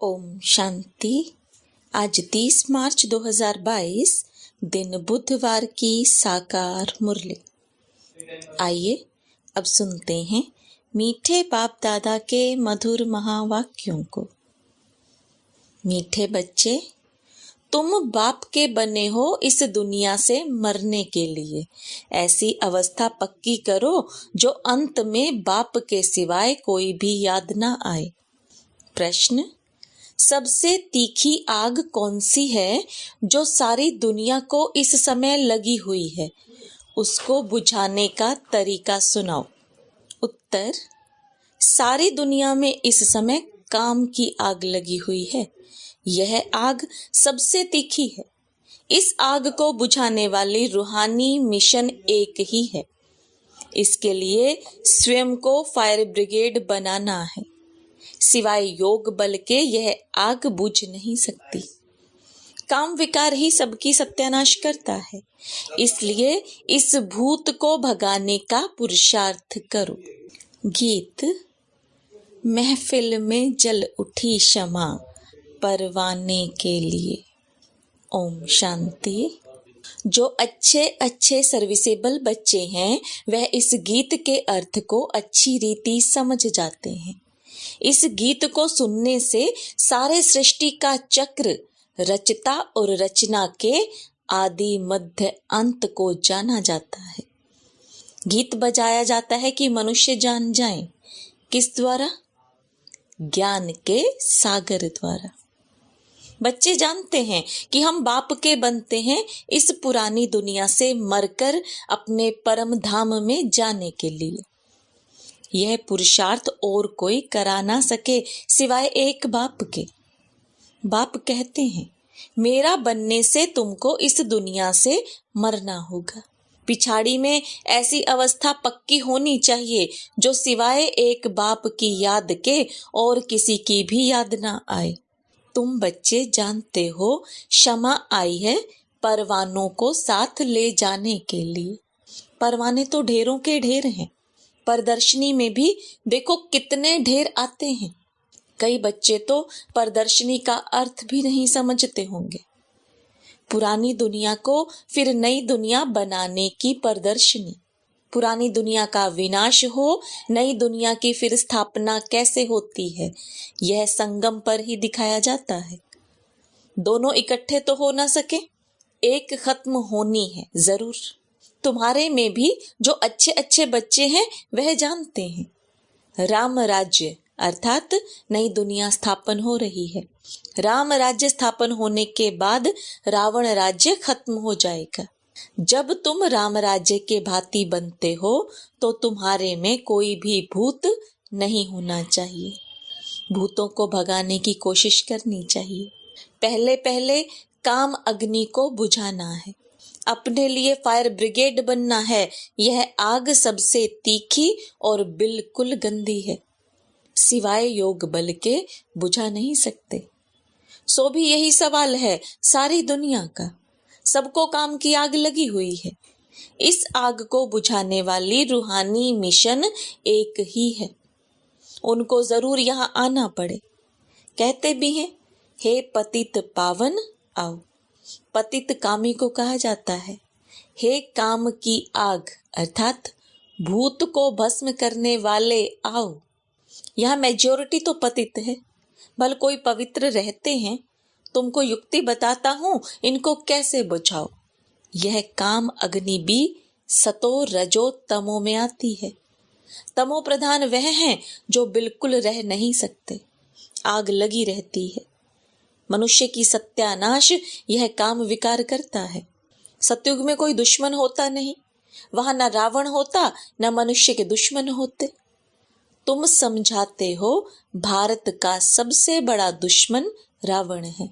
ओम शांति। आज 30 मार्च 2022 दिन बुधवार की साकार मुरली। आइए अब सुनते हैं मीठे बाप दादा के मधुर महावाक्यों को। मीठे बच्चे, तुम बाप के बने हो इस दुनिया से मरने के लिए। ऐसी अवस्था पक्की करो जो अंत में बाप के सिवाय कोई भी याद ना आए। प्रश्न: सबसे तीखी आग कौन सी है जो सारी दुनिया को इस समय लगी हुई है? उसको बुझाने का तरीका सुनाओ। उत्तर: सारी दुनिया में इस समय काम की आग लगी हुई है। यह आग सबसे तीखी है। इस आग को बुझाने वाली रूहानी मिशन एक ही है। इसके लिए स्वयं को फायर ब्रिगेड बनाना है। सिवाय योग बल के यह आग बुझ नहीं सकती। काम विकार ही सबकी सत्यानाश करता है। इसलिए इस भूत को भगाने का पुरुषार्थ करो। गीत। महफिल में जल उठी शमा परवाने के लिए। ओम शांति। जो अच्छे अच्छे सर्विसेबल बच्चे हैं वह इस गीत के अर्थ को अच्छी रीति समझ जाते हैं। इस गीत को सुनने से सारे सृष्टि का चक्र, रचता और रचना के आदि मध्य अंत को जाना जाता है। गीत बजाया जाता है कि मनुष्य जान जाएं। किस द्वारा? ज्ञान के सागर द्वारा। बच्चे जानते हैं कि हम बाप के बनते हैं इस पुरानी दुनिया से मरकर अपने परम धाम में जाने के लिए। यह पुरुषार्थ और कोई करा ना सके सिवाय एक बाप के। बाप कहते हैं, मेरा बनने से तुमको इस दुनिया से मरना होगा। पिछाड़ी में ऐसी अवस्था पक्की होनी चाहिए जो सिवाय एक बाप की याद के और किसी की भी याद ना आए। तुम बच्चे जानते हो क्षमा आई है परवानों को साथ ले जाने के लिए। परवाने तो ढेरों के ढेर हैं। प्रदर्शनी में भी देखो कितने ढेर आते हैं। कई बच्चे तो प्रदर्शनी का अर्थ भी नहीं समझते होंगे। पुरानी दुनिया को फिर नई दुनिया बनाने की प्रदर्शनी। पुरानी दुनिया का विनाश हो, नई दुनिया की फिर स्थापना कैसे होती है, यह संगम पर ही दिखाया जाता है। दोनों इकट्ठे तो हो ना सके, एक खत्म होनी है जरूर। तुम्हारे में भी जो अच्छे अच्छे बच्चे हैं वह जानते हैं राम राज्य अर्थात नई दुनिया स्थापन हो रही है। राम राज्य स्थापन होने के बाद रावण राज्य खत्म हो जाएगा। जब तुम राम राज्य के भांति बनते हो तो तुम्हारे में कोई भी भूत नहीं होना चाहिए। भूतों को भगाने की कोशिश करनी चाहिए। पहले पहले काम अग्नि को बुझाना है। अपने लिए फायर ब्रिगेड बनना है। यह आग सबसे तीखी और बिल्कुल गंदी है। सिवाय योग बल के बुझा नहीं सकते। सो भी यही सवाल है सारी दुनिया का। सबको काम की आग लगी हुई है। इस आग को बुझाने वाली रूहानी मिशन एक ही है। उनको जरूर यहाँ आना पड़े। कहते भी हैं, हे पतित पावन आओ। पतित कामी को कहा जाता है। हे काम की आग अर्थात भूत को भस्म करने वाले आओ। यहाँ मेजॉरिटी तो पतित है। भले कोई पवित्र रहते हैं। तुमको युक्ति बताता हूँ, इनको कैसे बुझाओ। यह काम अग्नि भी सतो रजो तमो में आती है। तमो प्रधान वह हैं जो बिल्कुल रह नहीं सकते। आग लगी रहती है। मनुष्य की सत्यानाश यह काम विकार करता है। सतयुग में कोई दुश्मन होता नहीं। वहां न रावण होता न मनुष्य के दुश्मन होते। तुम समझाते हो भारत का सबसे बड़ा दुश्मन रावण है।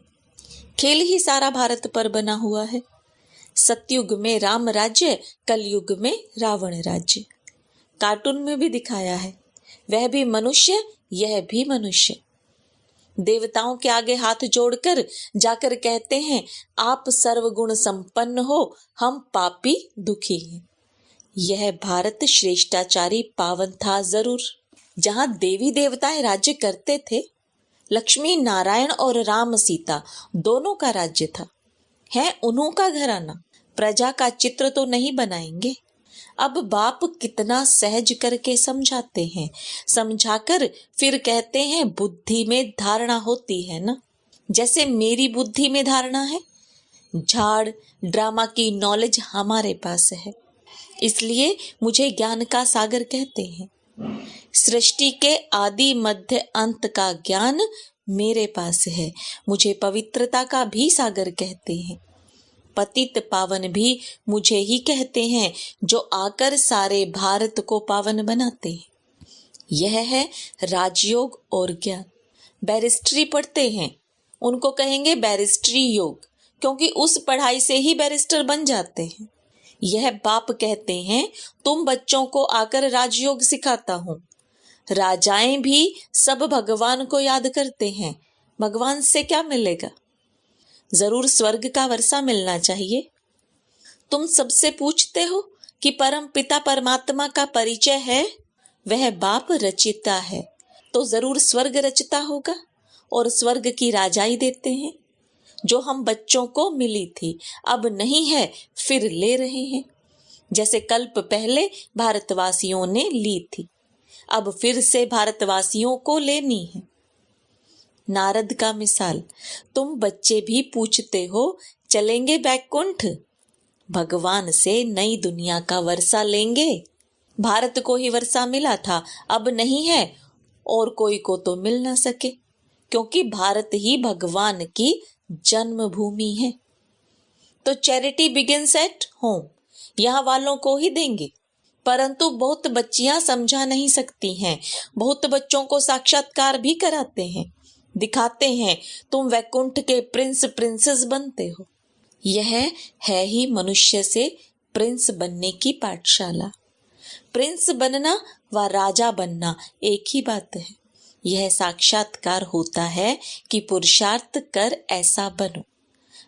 खेल ही सारा भारत पर बना हुआ है। सतयुग में राम राज्य, कलयुग में रावण राज्य। कार्टून में भी दिखाया है। वह भी मनुष्य, यह भी मनुष्य। देवताओं के आगे हाथ जोड़कर जाकर कहते हैं, आप सर्वगुण संपन्न हो, हम पापी दुखी हैं। यह भारत श्रेष्ठाचारी पावन था जरूर। जहां देवी देवताएं राज्य करते थे लक्ष्मी नारायण और राम सीता दोनों का राज्य था। है उन्हों का घराना, प्रजा का चित्र तो नहीं बनाएंगे। अब बाप कितना सहज करके समझाते हैं, समझाकर फिर कहते हैं बुद्धि में धारणा होती है ना, जैसे मेरी बुद्धि में धारणा है। झाड़ ड्रामा की नॉलेज हमारे पास है, इसलिए मुझे ज्ञान का सागर कहते हैं। सृष्टि के आदि मध्य अंत का ज्ञान मेरे पास है, मुझे पवित्रता का भी सागर कहते हैं। पतित पावन भी मुझे ही कहते हैं, जो आकर सारे भारत को पावन बनाते हैं। यह है राजयोग और ज्ञान। बैरिस्ट्री पढ़ते हैं, उनको कहेंगे बैरिस्ट्री योग, क्योंकि उस पढ़ाई से ही बैरिस्टर बन जाते हैं। यह बाप कहते हैं तुम बच्चों को आकर राजयोग सिखाता हूँ। राजाएं भी सब भगवान को याद करते हैं। भगवान से क्या मिलेगा? जरूर स्वर्ग का वर्षा मिलना चाहिए। तुम सबसे पूछते हो कि परम पिता परमात्मा का परिचय है, वह बाप रचिता है, तो जरूर स्वर्ग रचता होगा और स्वर्ग की राजाई देते हैं, जो हम बच्चों को मिली थी, अब नहीं है फिर ले रहे हैं। जैसे कल्प पहले भारतवासियों ने ली थी, अब फिर से भारतवासियों को लेनी है। नारद का मिसाल, तुम बच्चे भी पूछते हो चलेंगे बैकुंठ, भगवान से नई दुनिया का वर्षा लेंगे। भारत को ही वर्षा मिला था, अब नहीं है और कोई को तो मिल ना सके, क्योंकि भारत ही भगवान की जन्मभूमि है। तो चैरिटी बिगिंस एट होम, यहाँ वालों को ही देंगे। परंतु बहुत बच्चियां समझा नहीं सकती हैं, बहुत बच्चों को साक्षात्कार भी कराते हैं, दिखाते हैं तुम वैकुंठ के प्रिंस प्रिंसेस बनते हो। यह है ही मनुष्य से प्रिंस बनने की पाठशाला। प्रिंस बनना व राजा बनना एक ही बात है। यह साक्षात्कार होता है कि पुरुषार्थ कर ऐसा बनो।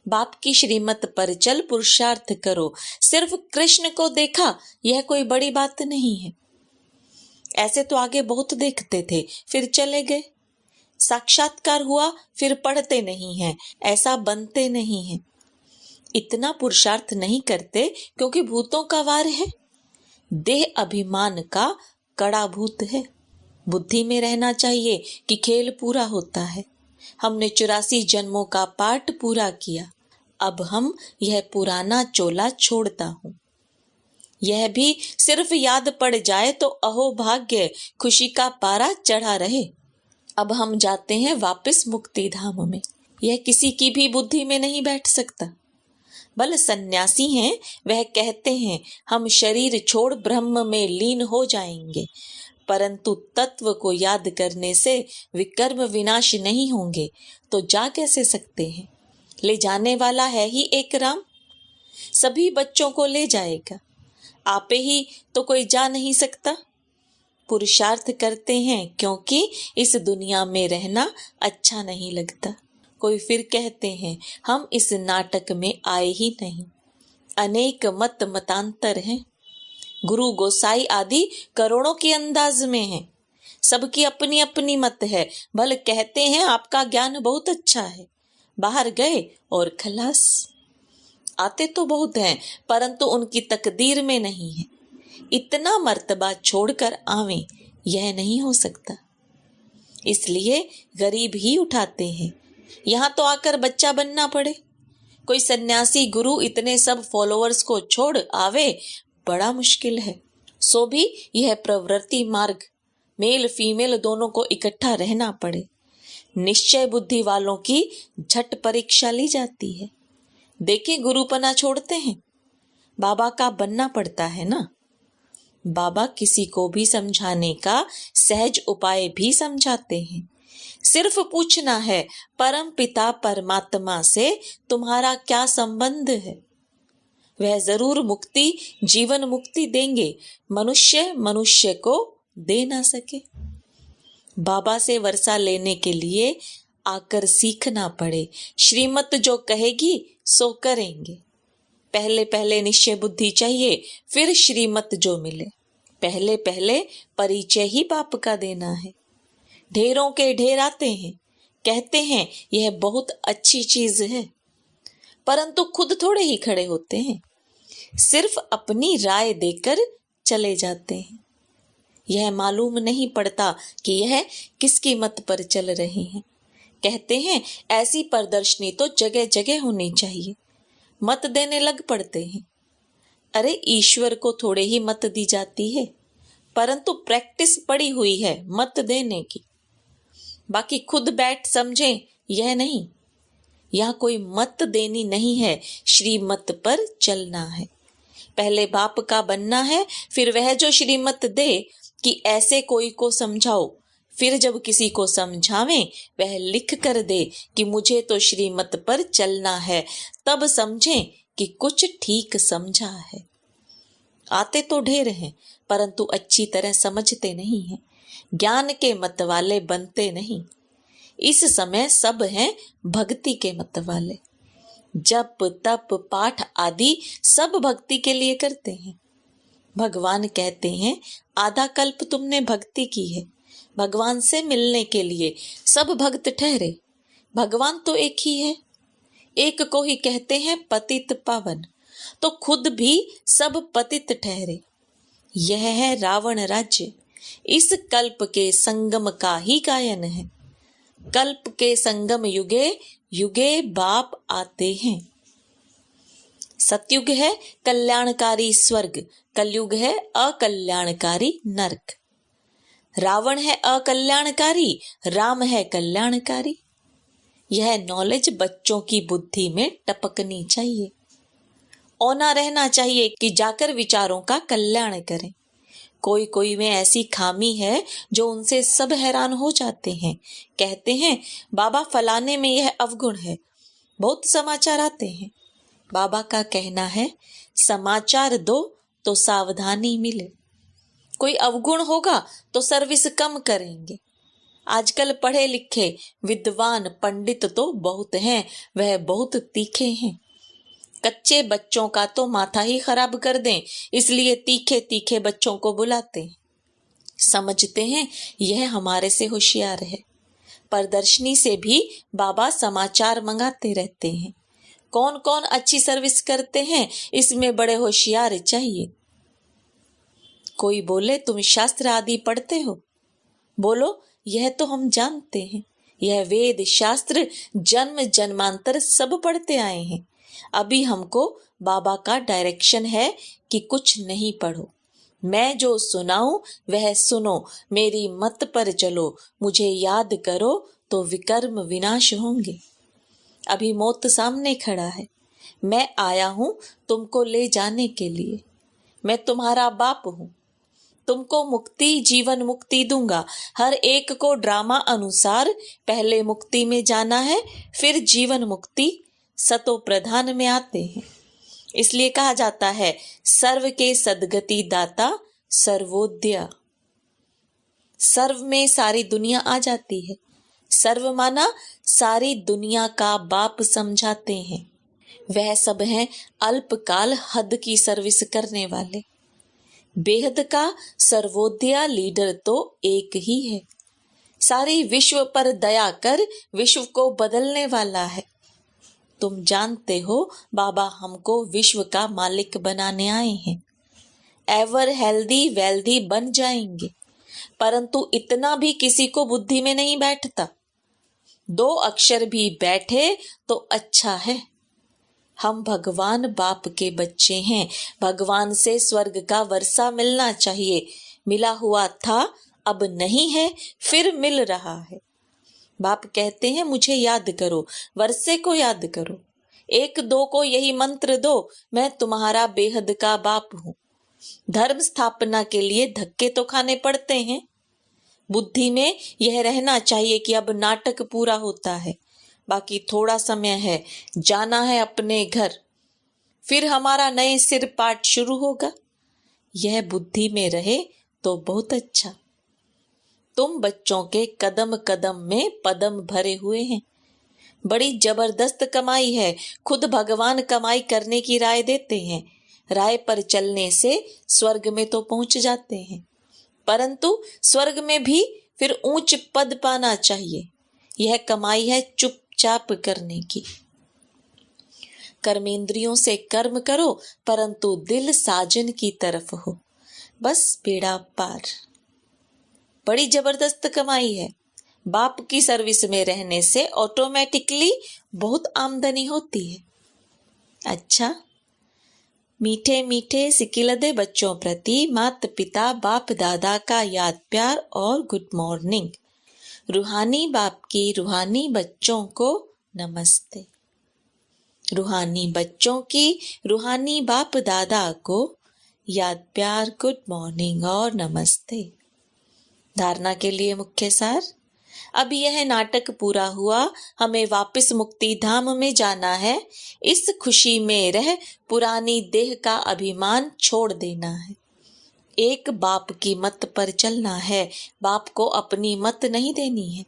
बाप की श्रीमत पर चल पुरुषार्थ करो। सिर्फ कृष्ण को देखा यह कोई बड़ी बात नहीं है। ऐसे तो आगे बहुत देखते थे, फिर चले गए। साक्षात्कार हुआ फिर पढ़ते नहीं हैं, ऐसा बनते नहीं हैं। इतना पुरुषार्थ नहीं करते क्योंकि भूतों का वार है। देह अभिमान का कड़ा भूत है। बुद्धि में रहना चाहिए कि खेल पूरा होता है। हमने 84 जन्मों का पाठ पूरा किया, अब हम यह पुराना चोला छोड़ता हूँ। यह भी सिर्फ याद पड़ जाए तो अहो भाग्य, खुशी का पारा चढ़ा रहे। अब हम जाते हैं वापस मुक्ति धाम में। यह किसी की भी बुद्धि में नहीं बैठ सकता। बल सन्यासी हैं, वह कहते हैं हम शरीर छोड़ ब्रह्म में लीन हो जाएंगे, परंतु तत्व को याद करने से विकर्म विनाश नहीं होंगे, तो जा कैसे सकते हैं? ले जाने वाला है ही एक राम, सभी बच्चों को ले जाएगा। आपे ही तो कोई जा नहीं सकता। पुरुषार्थ करते हैं क्योंकि इस दुनिया में रहना अच्छा नहीं लगता। कोई फिर कहते हैं हम इस नाटक में आए ही नहीं। अनेक मत मतांतर हैं। गुरु गोसाई आदि करोड़ों के अंदाज में हैं। सबकी अपनी अपनी मत है। भले कहते हैं आपका ज्ञान बहुत अच्छा है, बाहर गए और खलास। आते तो बहुत हैं, परंतु उनकी तकदीर में नहीं है। इतना मर्तबा छोड़कर आवें, यह नहीं हो सकता। इसलिए गरीब ही उठाते हैं। यहाँ तो आकर बच्चा बनना पड़े। कोई सन्यासी गुरु इतने सब फॉलोअर्स को छोड़ आवे, बड़ा मुश्किल है। सो भी यह प्रवृत्ति मार्ग, मेल फीमेल दोनों को इकट्ठा रहना पड़े। निश्चय बुद्धि वालों की झट परीक्षा ली जाती है। देखे गुरुपना छोड़ते हैं, बाबा का बनना पड़ता है ना। बाबा किसी को भी समझाने का सहज उपाय भी समझाते हैं। सिर्फ पूछना है परम पिता परमात्मा से तुम्हारा क्या संबंध है। वह जरूर मुक्ति, जीवन मुक्ति देंगे, मनुष्य मनुष्य को दे ना सके। बाबा से वर्षा लेने के लिए आकर सीखना पड़े। श्रीमत जो कहेगी सो करेंगे। पहले पहले निश्चय बुद्धि चाहिए, फिर श्रीमत जो मिले। पहले पहले परिचय ही बाप का देना है। ढेरों के ढेर आते हैं, कहते हैं यह बहुत अच्छी चीज है, परंतु खुद थोड़े ही खड़े होते हैं, सिर्फ अपनी राय देकर चले जाते हैं। यह मालूम नहीं पड़ता कि यह किसकी मत पर चल रहे हैं। कहते हैं ऐसी प्रदर्शनी तो जगह जगह होनी चाहिए, मत देने लग पड़ते हैं। अरे ईश्वर को थोड़े ही मत दी जाती है, परंतु प्रैक्टिस पड़ी हुई है मत देने की। बाकी खुद बैठ समझें यह नहीं। यहाँ कोई मत देनी नहीं है, श्रीमत पर चलना है। पहले बाप का बनना है, फिर वह जो श्रीमत दे कि ऐसे कोई को समझाओ, फिर जब किसी को समझावें वह लिख कर दे कि मुझे तो श्रीमत पर चलना है, तब समझें कि कुछ ठीक समझा है। आते तो ढेर हैं, परंतु अच्छी तरह समझते नहीं हैं, ज्ञान के मत वाले बनते नहीं। इस समय सब हैं भक्ति के मत वाले। जप तप पाठ आदि सब भक्ति के लिए करते हैं। भगवान कहते हैं आधा कल्प तुमने भक्ति की है, भगवान से मिलने के लिए सब भक्त ठहरे। भगवान तो एक ही है, एक को ही कहते हैं पतित पावन, तो खुद भी सब पतित ठहरे। यह है रावण राज्य, इस कल्प के संगम का ही गायन है। कल्प के संगम युगे युगे बाप आते हैं। सतयुग है कल्याणकारी स्वर्ग, कलयुग है अकल्याणकारी नरक। रावण है अकल्याणकारी, राम है कल्याणकारी। यह नॉलेज बच्चों की बुद्धि में टपकनी चाहिए। औना रहना चाहिए कि जाकर विचारों का कल्याण करें। कोई कोई में ऐसी खामी है जो उनसे सब हैरान हो जाते हैं। कहते हैं बाबा फलाने में यह अवगुण है। बहुत समाचार आते हैं। बाबा का कहना है समाचार दो तो सावधानी मिले। कोई अवगुण होगा तो सर्विस कम करेंगे। आजकल पढ़े लिखे विद्वान पंडित तो बहुत हैं, वह बहुत तीखे हैं। कच्चे बच्चों का तो माथा ही खराब कर दें, इसलिए तीखे तीखे बच्चों को बुलाते हैं। समझते हैं यह हमारे से होशियार है। प्रदर्शनी से भी बाबा समाचार मंगाते रहते हैं। कौन कौन अच्छी सर्विस करते हैं, इसमें बड़े होशियार चाहिए। कोई बोले तुम शास्त्र आदि पढ़ते हो, बोलो यह तो हम जानते हैं। यह वेद शास्त्र जन्म जन्मांतर सब पढ़ते आए हैं। अभी हमको बाबा का डायरेक्शन है कि कुछ नहीं पढ़ो, मैं जो सुनाऊं वह सुनो, मेरी मत पर चलो, मुझे याद करो तो विकर्म विनाश होंगे। अभी मौत सामने खड़ा है, मैं आया हूं तुमको ले जाने के लिए। मैं तुम्हारा बाप हूं, तुमको मुक्ति जीवन मुक्ति दूंगा। हर एक को ड्रामा अनुसार पहले मुक्ति में जाना है, फिर जीवन मुक्ति सतो प्रधान में आते हैं। इसलिए कहा जाता है सर्व के सद्गति दाता सर्वोदया। सर्व में सारी दुनिया आ जाती है। सर्व माना सारी दुनिया का बाप समझाते हैं। वह सब हैं अल्पकाल हद की सर्विस करने वाले। बेहद का सर्वोदया लीडर तो एक ही है। सारी विश्व पर दया कर विश्व को बदलने वाला है। तुम जानते हो बाबा हमको विश्व का मालिक बनाने आए हैं। एवर हेल्दी वेल्दी बन जाएंगे, परंतु इतना भी किसी को बुद्धि में नहीं बैठता। 2 अक्षर भी बैठे तो अच्छा है। हम भगवान बाप के बच्चे हैं। भगवान से स्वर्ग का वर्षा मिलना चाहिए। मिला हुआ था, अब नहीं है, फिर मिल रहा है। बाप कहते हैं मुझे याद करो, वर्षे को याद करो, 1-2 को यही मंत्र दो, मैं तुम्हारा बेहद का बाप हूं। धर्म स्थापना के लिए धक्के तो खाने पड़ते हैं। बुद्धि में यह रहना चाहिए कि अब नाटक पूरा होता है, बाकी थोड़ा समय है, जाना है अपने घर, फिर हमारा नए सिर पाठ शुरू होगा। यह बुद्धि में रहे तो बहुत अच्छा। तुम बच्चों के कदम कदम में पदम भरे हुए हैं। बड़ी जबरदस्त कमाई है। खुद भगवान कमाई करने की राय देते हैं। राय पर चलने से स्वर्ग में तो पहुंच जाते हैं, परंतु स्वर्ग में भी फिर ऊंच पद पाना चाहिए। यह कमाई है चुपचाप करने की। कर्मेंद्रियों से कर्म करो परंतु दिल साजन की तरफ हो, बस बेड़ा पार। बड़ी जबरदस्त कमाई है। बाप की सर्विस में रहने से ऑटोमेटिकली बहुत आमदनी होती है। अच्छा, मीठे मीठे सिकिलदे बच्चों प्रति माता पिता बाप दादा का याद प्यार और गुड मॉर्निंग। रूहानी बाप की रूहानी बच्चों को नमस्ते। रूहानी बच्चों की रूहानी बाप दादा को याद प्यार गुड मॉर्निंग और नमस्ते। धारणा के लिए मुख्य सार। अब यह नाटक पूरा हुआ, हमें वापस मुक्ति धाम में जाना है। इस खुशी में रह पुरानी देह का अभिमान छोड़ देना है। एक बाप की मत पर चलना है, बाप को अपनी मत नहीं देनी है।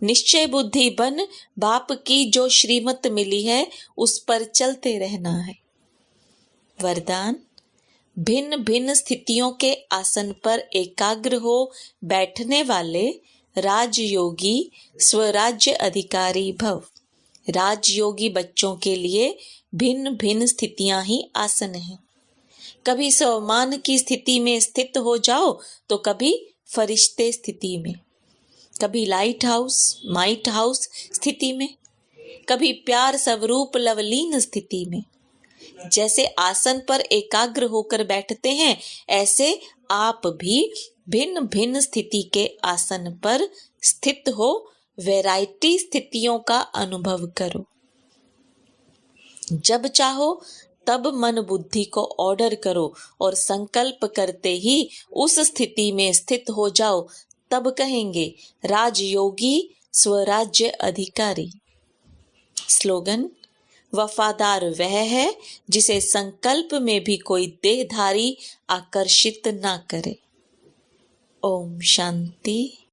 निश्चय बुद्धि बन बाप की जो श्रीमत मिली है उस पर चलते रहना है। वरदान। भिन्न भिन्न स्थितियों के आसन पर एकाग्र हो बैठने वाले राजयोगी स्वराज्य अधिकारी भव। राजयोगी बच्चों के लिए भिन्न भिन्न स्थितियां ही आसन हैं। कभी स्वमान की स्थिति में स्थित हो जाओ तो कभी फरिश्ते स्थिति में, कभी लाइट हाउस माइट हाउस स्थिति में, कभी प्यार स्वरूप लवलीन स्थिति में। जैसे आसन पर एकाग्र होकर बैठते हैं, ऐसे आप भी भिन्न भिन्न स्थिति के आसन पर स्थित हो वैरायटी स्थितियों का अनुभव करो। जब चाहो तब मन बुद्धि को ऑर्डर करो और संकल्प करते ही उस स्थिति में स्थित हो जाओ। तब कहेंगे राजयोगी स्वराज्य अधिकारी। स्लोगन। वफादार वह है जिसे संकल्प में भी कोई देहधारी आकर्षित ना करे। ओम शांति।